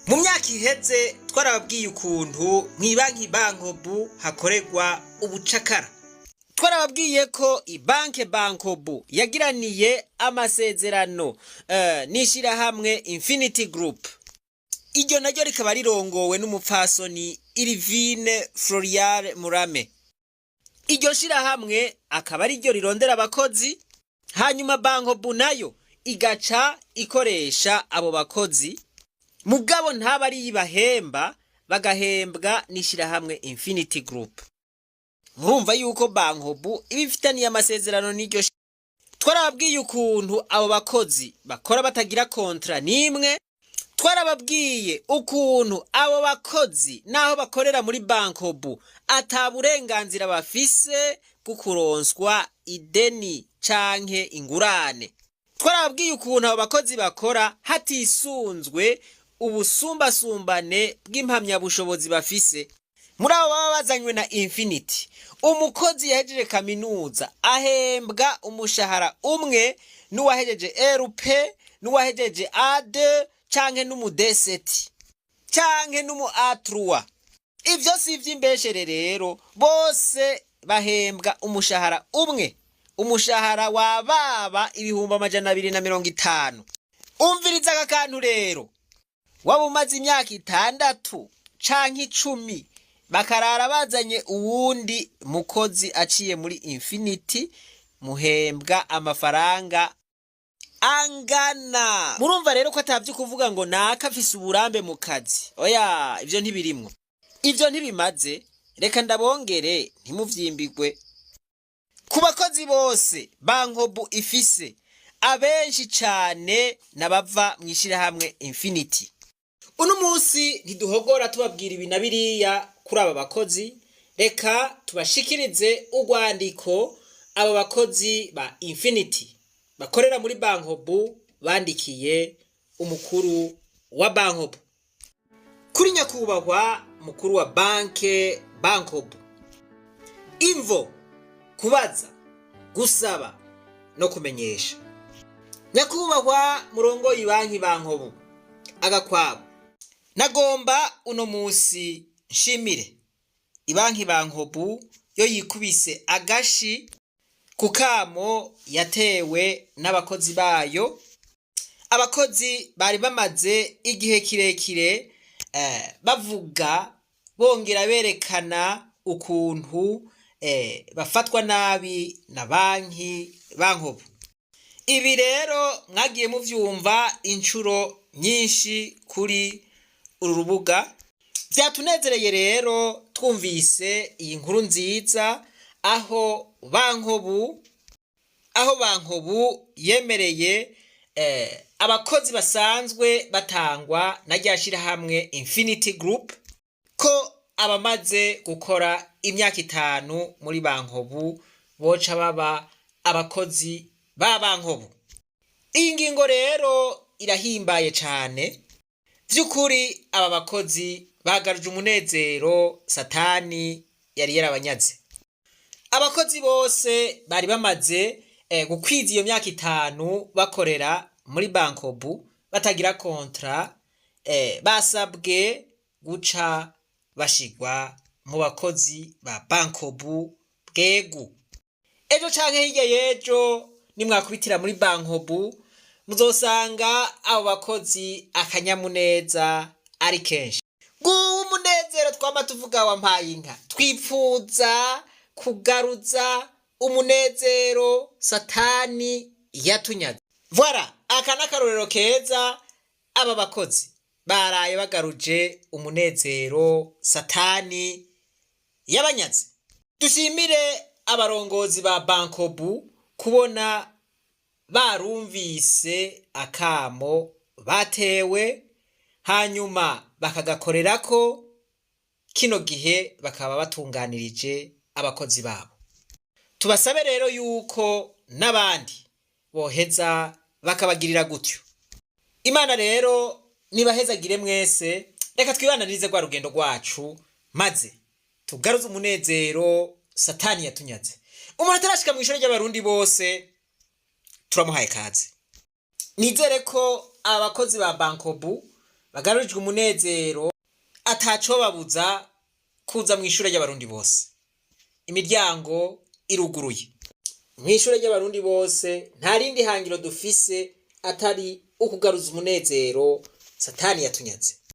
Mu myaka iheze twarababwiye ukuntu mw'ibanki Bankobu hakorerwa ubucakara. Twarababwiye ko ibanke Bankobu yagiraniye amasezerano n'ishirahamwe Infinity Group. Iryo naryo rikaba rirongowe n'umupfasoni Irvine Florial Murame. Iryo shirahamwe akaba ari ryo rirondera abakozi, hanyuma Bankobu nayo igaca ikoresha abo bakozi. Mugabo ntaba ari ibahemba, bagahembwa n'ishirahamwe Infinity Group. Murumva yuko Bankobu ibifitaniye amasezerano n'iryo. Twarababwiye ukuntu abo bakozi bakora batagira kontra nimwe. Twarababwiye ukuntu abo bakozi naho bakorera muri Bankobu ata burenganzira bafise bwo kuronswa ideni canke ingurane. Twarababwiye ukuntu abo bakozi bakora hatisunzwe ubusumbasumbane bw'impamyabushobozi bafise. Muri abo baba bazanywe na Infinity, umukozi yahejeje kaminuza ahembwa umushahara umwe n'uwahejeje RP, n'uwahejeje A2 canke n'umudeseti canke n'umu A3. Ivyo si ivy'imbeshere rero, bose bahembwa umushahara umwe, umushahara wa baba 250. Umviriza aka kantu rero, waba umaze imyaka 6 canke 10 bakarara bazanye uwundi mukozi aciye muri Infinity, muhembwa amafaranga angana. Murumva rero ko atavyo kuvuga ngo naka afise uburambe mu kazi. Oya, ivyo ntibirimwo, ivyo ntibimaze. Reka ndabongere ntimuvyimbigwe. Ku bakozi bose Bankobu ifise, abenshi cane nabava mw'ishirahamwe Infinity. Uno musi ntiduhogora tubabwira ibi na biriya kuri aba bakozi. Reka tubashikirize urwandiko aba bakozi ba Infinity bakorera muri Bankobu bandikiye umukuru wa Bankobu. Kuri nyakubahwa mukuru wa banke Bankobu: imvo, kubaza, gusaba no kumenyesha. Nyakubahwa murongoye banki Bankobu agakwabo, nagomba uno musi nshimire ibanki Bankobu yo yikubise agashi ku kamo yatewe n'abakozi bayo. Abakozi bari bamaze igihe kirekire bavuga bongera berekana ukuntu bafatwa nabi na banki Bankobu. Ibi rero mwagiye muvyumva incuro nyinshi kuri uru rubuga. Vyatunezereye rero twumvise iyi nkuru nziza aho Bankobu yemereye abakozi basanzwe batangwa na rya shirahamwe Infinity Group ko abamaze gukora imyaka 5 muri Bankobu boca baba abakozi ba Bankobu. Iyi ngingo rero irahimbaye cane. Vy'ukuri aba bakozi bagaruje umunezero Satani yari yarabanyaze. Abakozi bose bari bamaze gukwiza iyo myaka 5 bakorera muri Bankobu batagira kontra, basabwe guca bashigwa mu bakozi ba Bankobu bwegu. Ejo canke hirya yejo nimwakubitira muri Bankobu muzosanga abo bakozi akanyamuneza ari kenshi. Nguwo umunezero twama tuvuga wampaye inka. Twipfuza kugaruza umunezero Satani yatunyaze. Voilà, aka n'akarorero keza aba bakozi baraye bagaruje umunezero Satani yabanyaze. Dushimire abarongozi ba Bankobu kubona barumvise akamo batewe, hanyuma bakagakorerako. Kino gihe bakaba batunganirije abakozi babo. Tubasabe rero yuko n'abandi boheza bakabagirira gutyo. Imana rero nibahezagire mwese. Reka twibananize kwa rugendo rwacu maze tugaruze umunezero Satani yatunyaze. Umuntu atarashika mu ishuri ry'abarundi bose turamuhaye kaze. Nizere ko abakozi ba Bankobu bagarurijwe umunezero atacobabuza kuza mw'ishure ry'abarundi bose. Imiryango iruguruye. Mw'ishure ry'abarundi bose nta rindi hangiro dufise atari ukugaruza umunezero Satani yatunyaze.